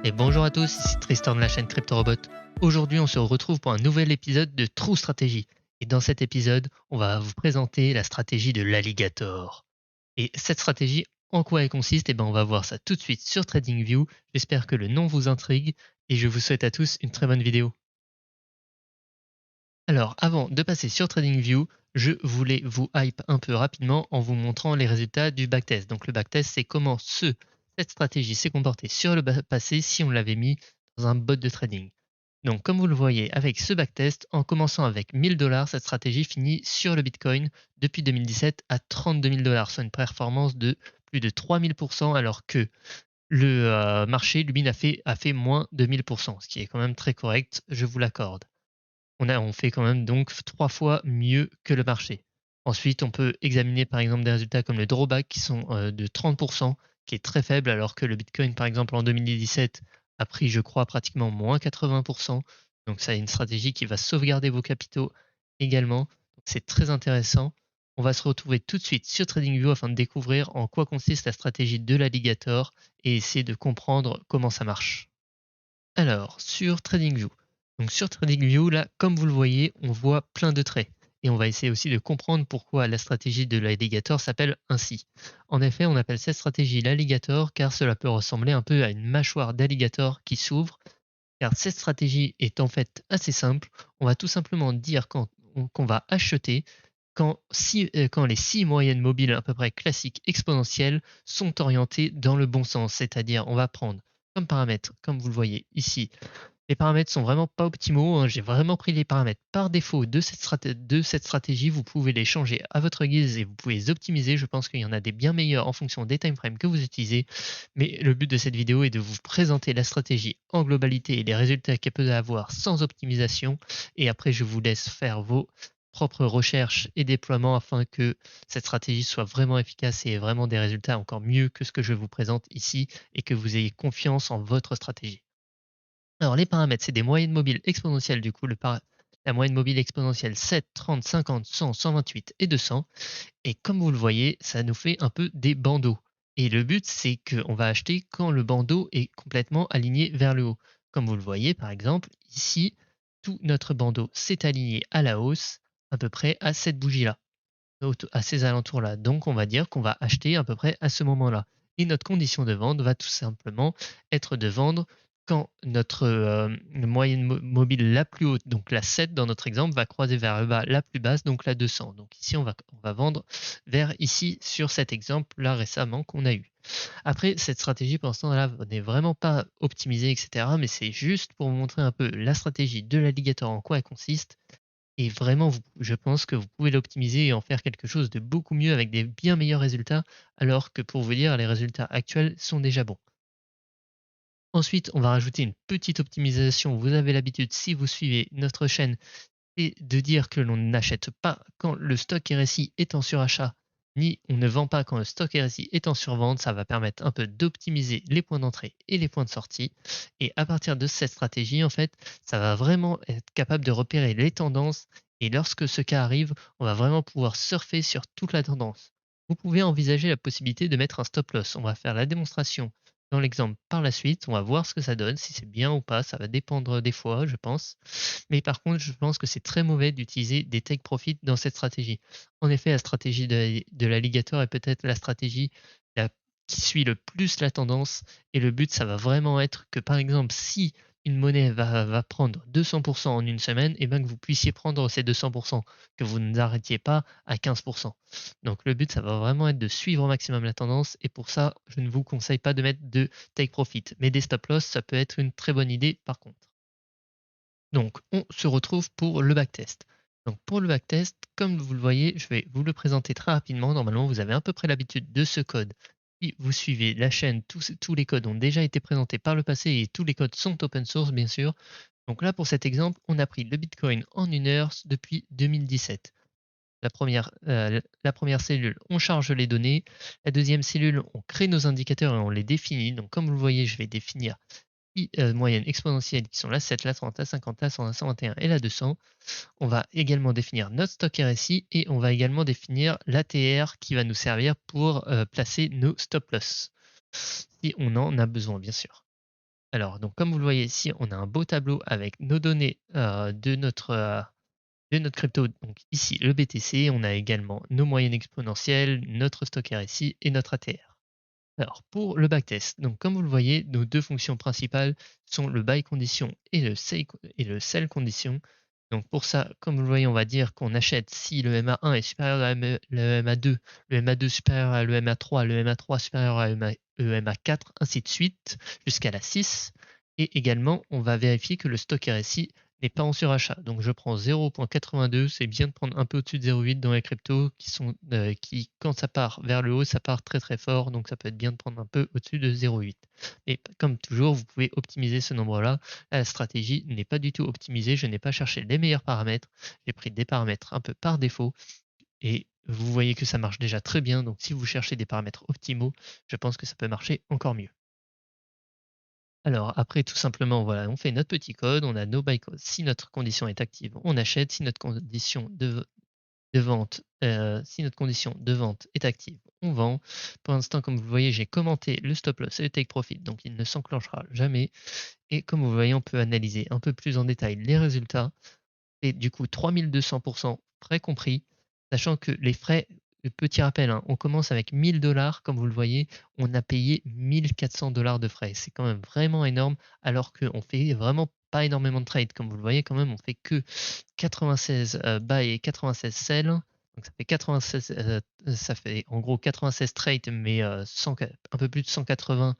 Et bonjour à tous, ici Tristan de la chaîne CryptoRobot. Aujourd'hui, on se retrouve pour un nouvel épisode de True Strategy. Et dans cet épisode, on va vous présenter la stratégie de l'alligator. Et cette stratégie, en quoi elle consiste? On va voir ça tout de suite sur TradingView. J'espère que le nom vous intrigue et je vous souhaite à tous une très bonne vidéo. Alors, avant de passer sur TradingView, je voulais vous hype un peu rapidement en vous montrant les résultats du backtest. Donc le backtest, c'est comment cette stratégie s'est comportée sur le passé si on l'avait mis dans un bot de trading. Donc comme vous le voyez avec ce backtest, en commençant avec 1000 $, cette stratégie finit sur le Bitcoin depuis 2017 à 32 000 $, soit une performance de plus de 3000%, alors que le marché, lui, a fait moins de 1000%, ce qui est quand même très correct, je vous l'accorde. On fait quand même donc 3 fois mieux que le marché. Ensuite, on peut examiner par exemple des résultats comme le drawback qui sont de 30%, qui est très faible, alors que le Bitcoin par exemple en 2017 a pris, je crois, pratiquement moins 80%. Donc ça, une stratégie qui va sauvegarder vos capitaux également. C'est très intéressant. On va se retrouver tout de suite sur TradingView afin de découvrir en quoi consiste la stratégie de l'alligator et essayer de comprendre comment ça marche. Alors, sur TradingView. Donc sur TradingView, là, comme vous le voyez, on voit plein de traits. Et on va essayer aussi de comprendre pourquoi la stratégie de l'alligator s'appelle ainsi. En effet, on appelle cette stratégie l'alligator car cela peut ressembler un peu à une mâchoire d'alligator qui s'ouvre. Car cette stratégie est en fait assez simple. On va tout simplement dire qu'on va acheter quand les 6 moyennes mobiles à peu près classiques exponentielles sont orientées dans le bon sens. C'est-à-dire, on va prendre comme paramètre, comme vous le voyez ici, les paramètres sont vraiment pas optimaux, hein. J'ai vraiment pris les paramètres par défaut de cette stratégie. Vous pouvez les changer à votre guise et vous pouvez les optimiser. Je pense qu'il y en a des bien meilleurs en fonction des timeframes que vous utilisez. Mais le but de cette vidéo est de vous présenter la stratégie en globalité et les résultats qu'elle peut avoir sans optimisation. Et après, je vous laisse faire vos propres recherches et déploiements afin que cette stratégie soit vraiment efficace et ait vraiment des résultats encore mieux que ce que je vous présente ici et que vous ayez confiance en votre stratégie. Alors les paramètres, c'est des moyennes mobiles exponentielles du coup, la moyenne mobile exponentielle 7, 30, 50, 100, 128 et 200. Et comme vous le voyez, ça nous fait un peu des bandeaux. Et le but, c'est qu'on va acheter quand le bandeau est complètement aligné vers le haut. Comme vous le voyez, par exemple, ici, tout notre bandeau s'est aligné à la hausse, à peu près à cette bougie-là, à ces alentours-là. Donc on va dire qu'on va acheter à peu près à ce moment-là. Et notre condition de vente va tout simplement être de vendre quand notre moyenne mobile la plus haute, donc la 7 dans notre exemple, va croiser vers le bas la plus basse, donc la 200. Donc ici, on va vendre vers ici sur cet exemple-là récemment qu'on a eu. Après, cette stratégie pour l'instant là n'est vraiment pas optimisée, etc. Mais c'est juste pour vous montrer un peu la stratégie de l'alligator, en quoi elle consiste. Et vraiment, je pense que vous pouvez l'optimiser et en faire quelque chose de beaucoup mieux avec des bien meilleurs résultats, alors que pour vous dire, les résultats actuels sont déjà bons. Ensuite, on va rajouter une petite optimisation. Vous avez l'habitude, si vous suivez notre chaîne, c'est de dire que l'on n'achète pas quand le stock RSI est en surachat, ni on ne vend pas quand le stock RSI est en survente. Ça va permettre un peu d'optimiser les points d'entrée et les points de sortie. Et à partir de cette stratégie, en fait, ça va vraiment être capable de repérer les tendances. Et lorsque ce cas arrive, on va vraiment pouvoir surfer sur toute la tendance. Vous pouvez envisager la possibilité de mettre un stop loss. On va faire la démonstration dans l'exemple par la suite. On va voir ce que ça donne, si c'est bien ou pas. Ça va dépendre des fois, je pense. Mais par contre, je pense que c'est très mauvais d'utiliser des take profit dans cette stratégie. En effet, la stratégie de l'alligator est peut-être la stratégie la- qui suit le plus la tendance. Et le but, ça va vraiment être que, par exemple, si une monnaie va prendre 200% en une semaine, et bien que vous puissiez prendre ces 200%, que vous ne n'arrêtiez pas à 15%. Donc le but, ça va vraiment être de suivre au maximum la tendance. Et pour ça, je ne vous conseille pas de mettre de take profit. Mais des stop loss, ça peut être une très bonne idée par contre. Donc, on se retrouve pour le backtest. Donc, pour le backtest, comme vous le voyez, je vais vous le présenter très rapidement. Normalement, vous avez à peu près l'habitude de ce code. Si vous suivez la chaîne, tous les codes ont déjà été présentés par le passé et tous les codes sont open source, bien sûr. Donc là, pour cet exemple, on a pris le Bitcoin en 1 heure depuis 2017. La première cellule, on charge les données. La deuxième cellule, on crée nos indicateurs et on les définit. Donc, comme vous le voyez, je vais définir moyennes exponentielles qui sont la 7, la 30, la 50, la 100, la 121 et la 200. On va également définir notre stock RSI et on va également définir l'ATR qui va nous servir pour placer nos stop loss, si on en a besoin bien sûr. Alors, donc comme vous le voyez ici, on a un beau tableau avec nos données de notre crypto. Donc ici, le BTC, on a également nos moyennes exponentielles, notre stock RSI et notre ATR. Alors, pour le backtest, donc comme vous le voyez, nos deux fonctions principales sont le buy condition et le sell condition. Donc pour ça, comme vous le voyez, on va dire qu'on achète si le MA1 est supérieur à le MA2, le MA2 supérieur à le MA3, le MA3 supérieur à le MA4, ainsi de suite, jusqu'à la 6. Et également, on va vérifier que le stock RSI n'est pas en surachat. Donc je prends 0.82, c'est bien de prendre un peu au-dessus de 0.8 dans les cryptos qui, quand ça part vers le haut, ça part très très fort, donc ça peut être bien de prendre un peu au-dessus de 0.8. Et comme toujours, vous pouvez optimiser ce nombre-là. La stratégie n'est pas du tout optimisée, je n'ai pas cherché les meilleurs paramètres, j'ai pris des paramètres un peu par défaut, et vous voyez que ça marche déjà très bien, donc si vous cherchez des paramètres optimaux, je pense que ça peut marcher encore mieux. Alors après, tout simplement, voilà, on fait notre petit code, on a no buy code. Si notre condition est active, on achète. Si notre condition de vente, si notre condition de vente est active, on vend. Pour l'instant, comme vous le voyez, j'ai commenté le stop loss et le take profit, donc il ne s'enclenchera jamais. Et comme vous le voyez, on peut analyser un peu plus en détail les résultats. Et du coup, 3200% frais compris, sachant que les frais, petit rappel, hein, on commence avec 1000 dollars, comme vous le voyez, on a payé 1400 dollars de frais. C'est quand même vraiment énorme, alors qu'on fait vraiment pas énormément de trades. Comme vous le voyez, quand même, on fait que 96 buy et 96 sell. Donc ça fait 96, ça fait en gros 96 trades, mais un peu plus de 180,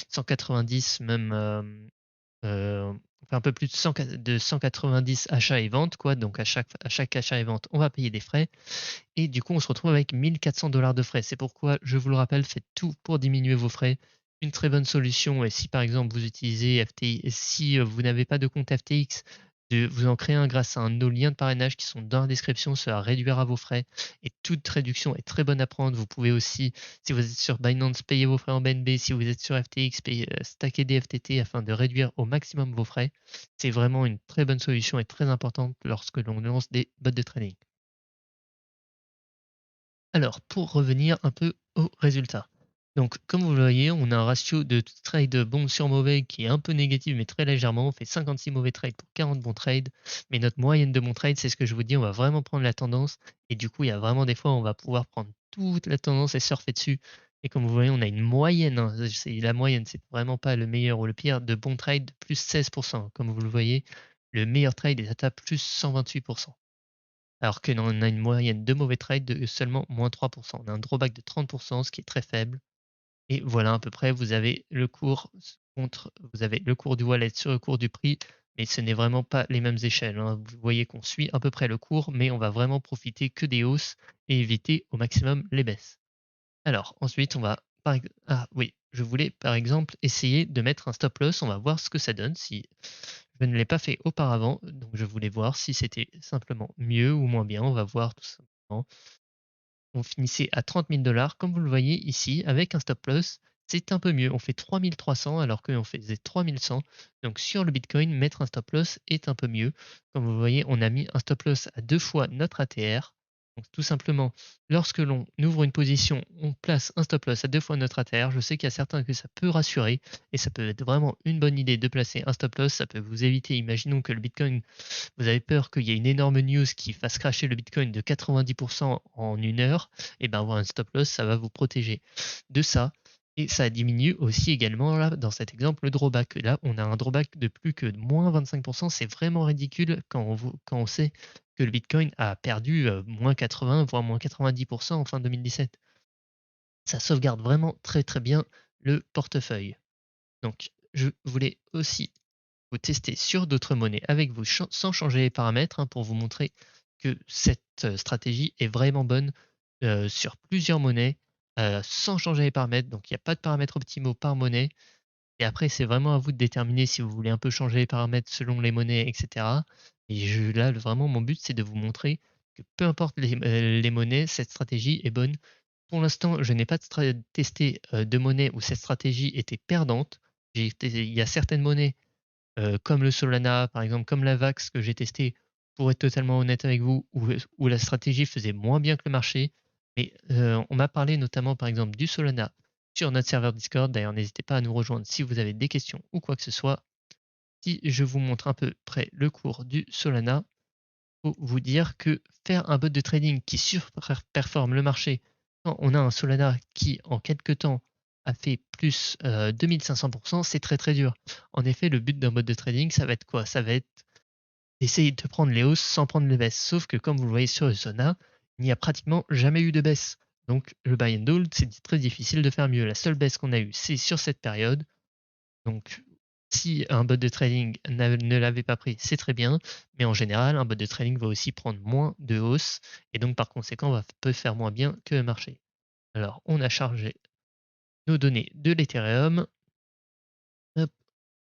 190 même. Enfin un peu plus de 190 achats et ventes, quoi. Donc à chaque achat et vente, on va payer des frais. Et du coup, on se retrouve avec 1400 dollars de frais. C'est pourquoi, je vous le rappelle, faites tout pour diminuer vos frais. Une très bonne solution, et si par exemple vous utilisez FTX, si vous n'avez pas de compte FTX, de vous en créer un grâce à nos liens de parrainage qui sont dans la description, cela réduira vos frais. Et toute réduction est très bonne à prendre. Vous pouvez aussi, si vous êtes sur Binance, payer vos frais en BNB. Si vous êtes sur FTX, stacker des FTT afin de réduire au maximum vos frais. C'est vraiment une très bonne solution et très importante lorsque l'on lance des bots de trading. Alors, pour revenir un peu aux résultats. Donc, comme vous le voyez, on a un ratio de trade bon sur mauvais qui est un peu négatif, mais très légèrement. On fait 56 mauvais trades pour 40 bons trades. Mais notre moyenne de bons trades, c'est ce que je vous dis, on va vraiment prendre la tendance. Et du coup, il y a vraiment des fois, on va pouvoir prendre toute la tendance et surfer dessus. Et comme vous voyez, on a une moyenne, hein, c'est la moyenne, c'est vraiment pas le meilleur ou le pire, de bons trades de plus 16%. Comme vous le voyez, le meilleur trade est à plus 128%. Alors que l'on a une moyenne de mauvais trades de seulement moins 3%. On a un drawback de 30%, ce qui est très faible. Et voilà, à peu près, vous avez le cours vous avez le cours du wallet sur le cours du prix, mais ce n'est vraiment pas les mêmes échelles, hein. Vous voyez qu'on suit à peu près le cours, mais on va vraiment profiter que des hausses et éviter au maximum les baisses. Alors, ensuite, on va. Ah oui, je voulais par exemple essayer de mettre un stop loss. On va voir ce que ça donne si je ne l'ai pas fait auparavant. Donc, je voulais voir si c'était simplement mieux ou moins bien. On va voir tout simplement. On finissait à 30 000 dollars. Comme vous le voyez ici, avec un stop loss, c'est un peu mieux. On fait 3300 alors qu'on faisait 3100. Donc, sur le Bitcoin, mettre un stop loss est un peu mieux. Comme vous voyez, on a mis un stop loss à 2 fois notre ATR. Donc, tout simplement, lorsque l'on ouvre une position, on place un stop loss à 2 fois notre ATR. Je sais qu'il y a certains que ça peut rassurer et ça peut être vraiment une bonne idée de placer un stop loss. Ça peut vous éviter, imaginons que le Bitcoin, vous avez peur qu'il y ait une énorme news qui fasse crasher le Bitcoin de 90% en une heure. Et bien, avoir un stop loss, ça va vous protéger de ça. Et ça diminue aussi également, là, dans cet exemple, le drawback. Là, on a un drawback de plus que moins 25%. C'est vraiment ridicule quand on sait que le Bitcoin a perdu moins 80, voire moins 90% en fin 2017. Ça sauvegarde vraiment très très bien le portefeuille. Donc, je voulais aussi vous tester sur d'autres monnaies avec vous sans changer les paramètres, hein, pour vous montrer que cette stratégie est vraiment bonne sur plusieurs monnaies sans changer les paramètres. Donc, il n'y a pas de paramètres optimaux par monnaie. Et après, c'est vraiment à vous de déterminer si vous voulez un peu changer les paramètres selon les monnaies, etc. Et là, vraiment, mon but, c'est de vous montrer que peu importe les monnaies, cette stratégie est bonne. Pour l'instant, je n'ai pas testé de monnaie où cette stratégie était perdante. Il y a certaines monnaies comme le Solana, par exemple, comme la VAX que j'ai testé, pour être totalement honnête avec vous, où la stratégie faisait moins bien que le marché. Mais on m'a parlé notamment, par exemple, du Solana sur notre serveur Discord. D'ailleurs, n'hésitez pas à nous rejoindre si vous avez des questions ou quoi que ce soit. Si je vous montre un peu près le cours du Solana, faut vous dire que faire un bot de trading qui surperforme le marché quand on a un Solana qui, en quelques temps, a fait plus 2500%, c'est très très dur. En effet, le but d'un bot de trading, ça va être quoi? Ça va être d'essayer de prendre les hausses sans prendre les baisses. Sauf que comme vous le voyez sur le Solana, il n'y a pratiquement jamais eu de baisse. Donc le buy and hold, c'est très difficile de faire mieux. La seule baisse qu'on a eue, c'est sur cette période. Donc, si un bot de trading ne l'avait pas pris, c'est très bien. Mais en général, un bot de trading va aussi prendre moins de hausse. Et donc, par conséquent, peut faire moins bien que le marché. Alors, on a chargé nos données de l'Ethereum.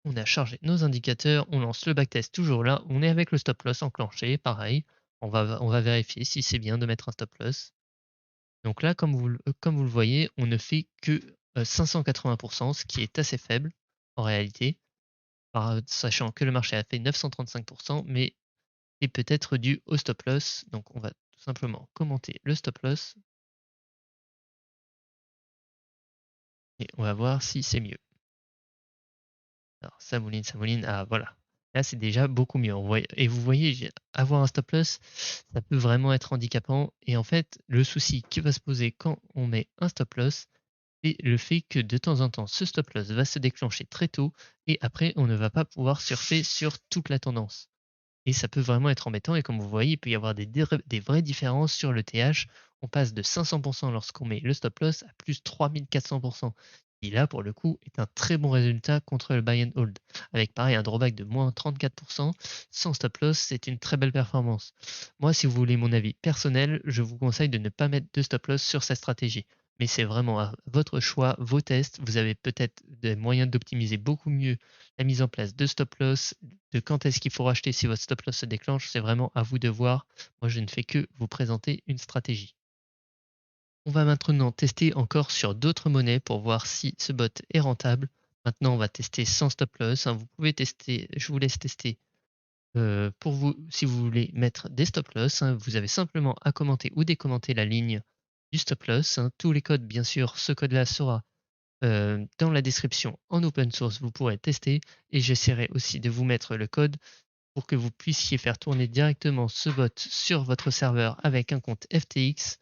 On a chargé nos indicateurs. On lance le backtest toujours là. On est avec le stop loss enclenché. Pareil, on va vérifier si c'est bien de mettre un stop loss. Donc là, comme vous le voyez, on ne fait que 580%, ce qui est assez faible en réalité. Sachant que le marché a fait 935%, mais c'est peut-être dû au stop loss. Donc on va tout simplement commenter le stop loss et on va voir si c'est mieux. Alors ça mouline, ah voilà. Là c'est déjà beaucoup mieux. Et vous voyez, avoir un stop loss, ça peut vraiment être handicapant. Et en fait, le souci qui va se poser quand on met un stop loss, c'est le fait que de temps en temps, ce stop loss va se déclencher très tôt et après on ne va pas pouvoir surfer sur toute la tendance. Et ça peut vraiment être embêtant. Et comme vous voyez, il peut y avoir des vraies différences sur le TH. On passe de 500% lorsqu'on met le stop loss à plus 3400%. Et là, pour le coup, est un très bon résultat contre le buy and hold. Avec pareil un drawback de moins 34%. Sans stop loss, c'est une très belle performance. Moi, si vous voulez mon avis personnel, je vous conseille de ne pas mettre de stop loss sur cette stratégie. Mais c'est vraiment à votre choix, vos tests. Vous avez peut-être des moyens d'optimiser beaucoup mieux la mise en place de stop loss, de quand est-ce qu'il faut racheter si votre stop loss se déclenche, c'est vraiment à vous de voir. Moi, je ne fais que vous présenter une stratégie. On va maintenant tester encore sur d'autres monnaies pour voir si ce bot est rentable. Maintenant, on va tester sans stop loss. Vous pouvez tester, je vous laisse tester pour vous si vous voulez mettre des stop loss. Vous avez simplement à commenter ou décommenter la ligne du stop loss. Tous les codes, bien sûr, ce code-là sera dans la description en open source. Vous pourrez tester et j'essaierai aussi de vous mettre le code pour que vous puissiez faire tourner directement ce bot sur votre serveur avec un compte FTX,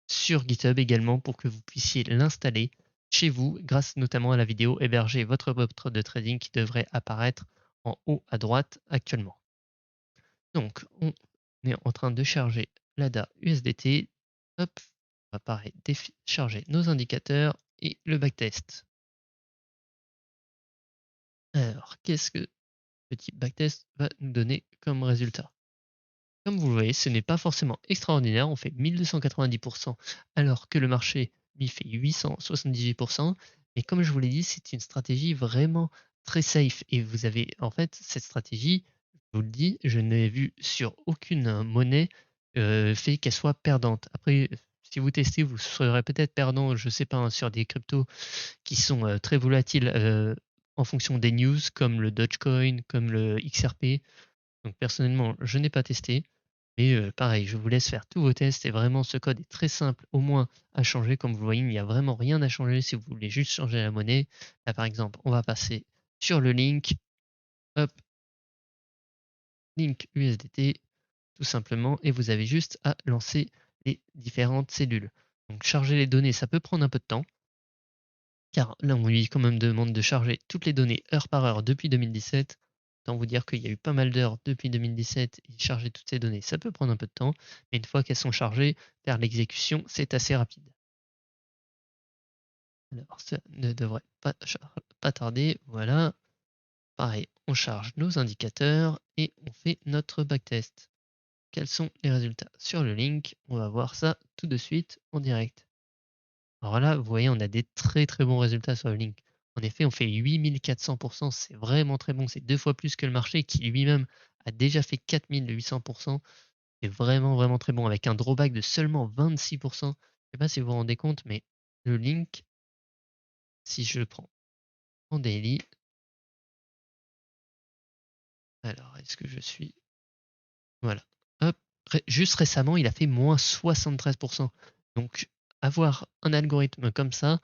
sur GitHub également pour que vous puissiez l'installer chez vous grâce notamment à la vidéo héberger votre bot de trading qui devrait apparaître en haut à droite actuellement. Donc on est en train de charger l'ADA USDT. Hop, on va pareil charger nos indicateurs et le backtest. Alors, qu'est-ce que petit backtest va nous donner comme résultat? Comme vous le voyez, ce n'est pas forcément extraordinaire, on fait 1290% alors que le marché lui fait 878%. Mais comme je vous l'ai dit, c'est une stratégie vraiment très safe. Et vous avez en fait cette stratégie, je vous le dis, je n'ai vu sur aucune monnaie fait qu'elle soit perdante. Après, si vous testez, vous serez peut-être perdant, je ne sais pas, hein, sur des cryptos qui sont très volatiles en fonction des news, comme le Dogecoin, comme le XRP. Donc personnellement, je n'ai pas testé. Mais pareil, je vous laisse faire tous vos tests et vraiment ce code est très simple au moins à changer. Comme vous le voyez, il n'y a vraiment rien à changer si vous voulez juste changer la monnaie. Là par exemple, on va passer sur le link. Hop, link USDT tout simplement et vous avez juste à lancer les différentes cellules. Donc charger les données, ça peut prendre un peu de temps. Car là, on lui quand même demande de charger toutes les données heure par heure depuis 2017. Autant vous dire qu'il y a eu pas mal d'heures depuis 2017 et charger toutes ces données, ça peut prendre un peu de temps. Mais une fois qu'elles sont chargées, faire l'exécution, c'est assez rapide. Alors, ça ne devrait pas tarder. Voilà. Pareil, on charge nos indicateurs et on fait notre backtest. Quels sont les résultats sur le link? On va voir ça tout de suite en direct. Alors là, vous voyez, on a des très très bons résultats sur le Link. En effet, on fait 8400%, c'est vraiment très bon. C'est 2 fois plus que le marché qui lui-même a déjà fait 4800%. C'est vraiment vraiment très bon avec un drawback de seulement 26%. Je ne sais pas si vous vous rendez compte, mais le Link, si je le prends en daily, Alors, est-ce que je suis... Voilà. Hop. Juste récemment, il a fait moins 73%. Donc, avoir un algorithme comme ça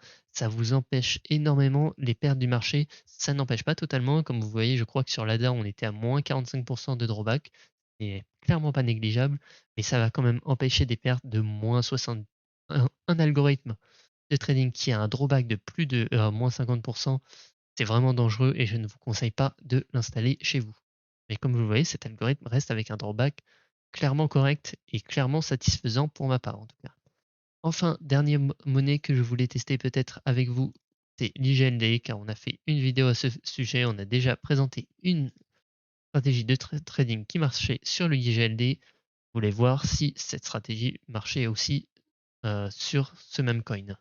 vous empêche énormément les pertes du marché. Ça n'empêche pas totalement. Comme vous voyez, je crois que sur l'ADA, on était à moins 45% de drawback. C'est clairement pas négligeable, mais ça va quand même empêcher des pertes de moins 60. Un algorithme de trading qui a un drawback de plus de moins 50%, c'est vraiment dangereux et je ne vous conseille pas de l'installer chez vous. Mais comme vous le voyez, cet algorithme reste avec un drawback clairement correct et clairement satisfaisant pour ma part en tout cas. Enfin, dernière monnaie que je voulais tester peut-être avec vous, c'est l'IGLD, car on a fait une vidéo à ce sujet, on a déjà présenté une stratégie de trading qui marchait sur le IGLD. Je voulais voir si cette stratégie marchait aussi sur ce même coin.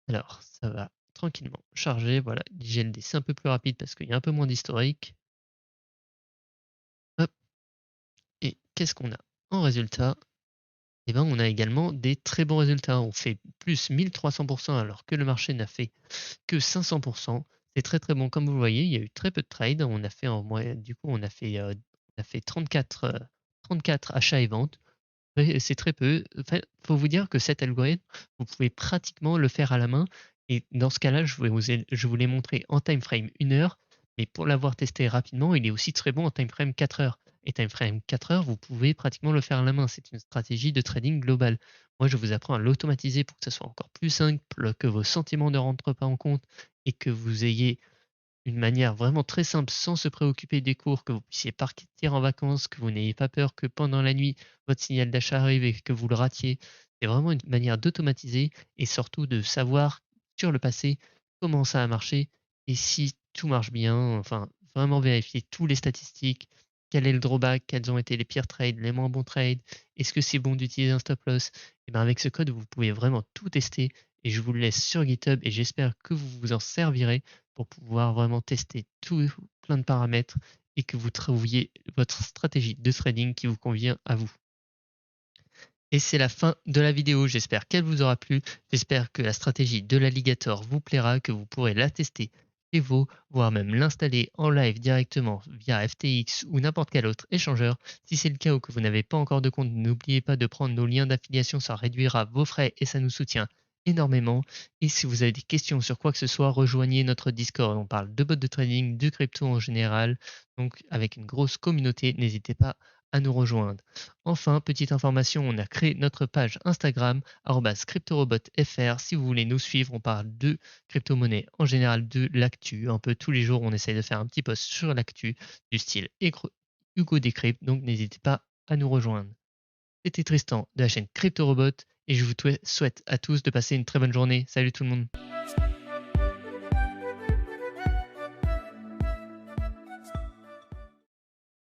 Alors, ça va tranquillement charger. Voilà, l'IGLD c'est un peu plus rapide parce qu'il y a un peu moins d'historique. Hop, et qu'est-ce qu'on a en résultat? Eh ben, on a également des très bons résultats. On fait plus 1300% alors que le marché n'a fait que 500%. C'est très très bon. Comme vous le voyez, il y a eu très peu de trades. On a fait en moyenne, du coup, on a fait 34 achats et ventes. C'est très peu. Enfin, faut vous dire que cet algorithme, vous pouvez pratiquement le faire à la main. Et dans ce cas-là, je vous l'ai montré en time frame 1 heure. Mais pour l'avoir testé rapidement, il est aussi très bon en time frame 4 heures. Et time frame 4 heures, vous pouvez pratiquement le faire à la main. C'est une stratégie de trading globale. Moi, je vous apprends à l'automatiser pour que ce soit encore plus simple, que vos sentiments ne rentrent pas en compte et que vous ayez une manière vraiment très simple, sans se préoccuper des cours, que vous puissiez partir en vacances, que vous n'ayez pas peur que pendant la nuit, votre signal d'achat arrive et que vous le ratiez. C'est vraiment une manière d'automatiser et surtout de savoir sur le passé comment ça a marché et si tout marche bien. Enfin, vraiment vérifier toutes les statistiques, quel est le drawback, quels ont été les pires trades, les moins bons trades, est-ce que c'est bon d'utiliser un stop loss. Et bien avec ce code, vous pouvez vraiment tout tester et je vous le laisse sur GitHub et j'espère que vous vous en servirez pour pouvoir vraiment tester tout plein de paramètres et que vous trouviez votre stratégie de trading qui vous convient à vous. Et c'est la fin de la vidéo, j'espère qu'elle vous aura plu, j'espère que la stratégie de l'alligator vous plaira, que vous pourrez la tester chez vous, voire même l'installer en live directement via FTX ou n'importe quel autre échangeur. Si c'est le cas ou que vous n'avez pas encore de compte, n'oubliez pas de prendre nos liens d'affiliation, ça réduira vos frais et ça nous soutient énormément. Et si vous avez des questions sur quoi que ce soit, rejoignez notre Discord. On parle de bots de trading, de crypto en général, donc avec une grosse communauté, n'hésitez pas à nous rejoindre. Enfin, petite information, on a créé notre page Instagram, @cryptorobotfr. Si vous voulez nous suivre, on parle de crypto-monnaie, en général de l'actu. Un peu tous les jours, on essaye de faire un petit post sur l'actu du style Hugo Décrypte, donc n'hésitez pas à nous rejoindre. C'était Tristan de la chaîne CryptoRobot et je vous souhaite à tous de passer une très bonne journée. Salut tout le monde!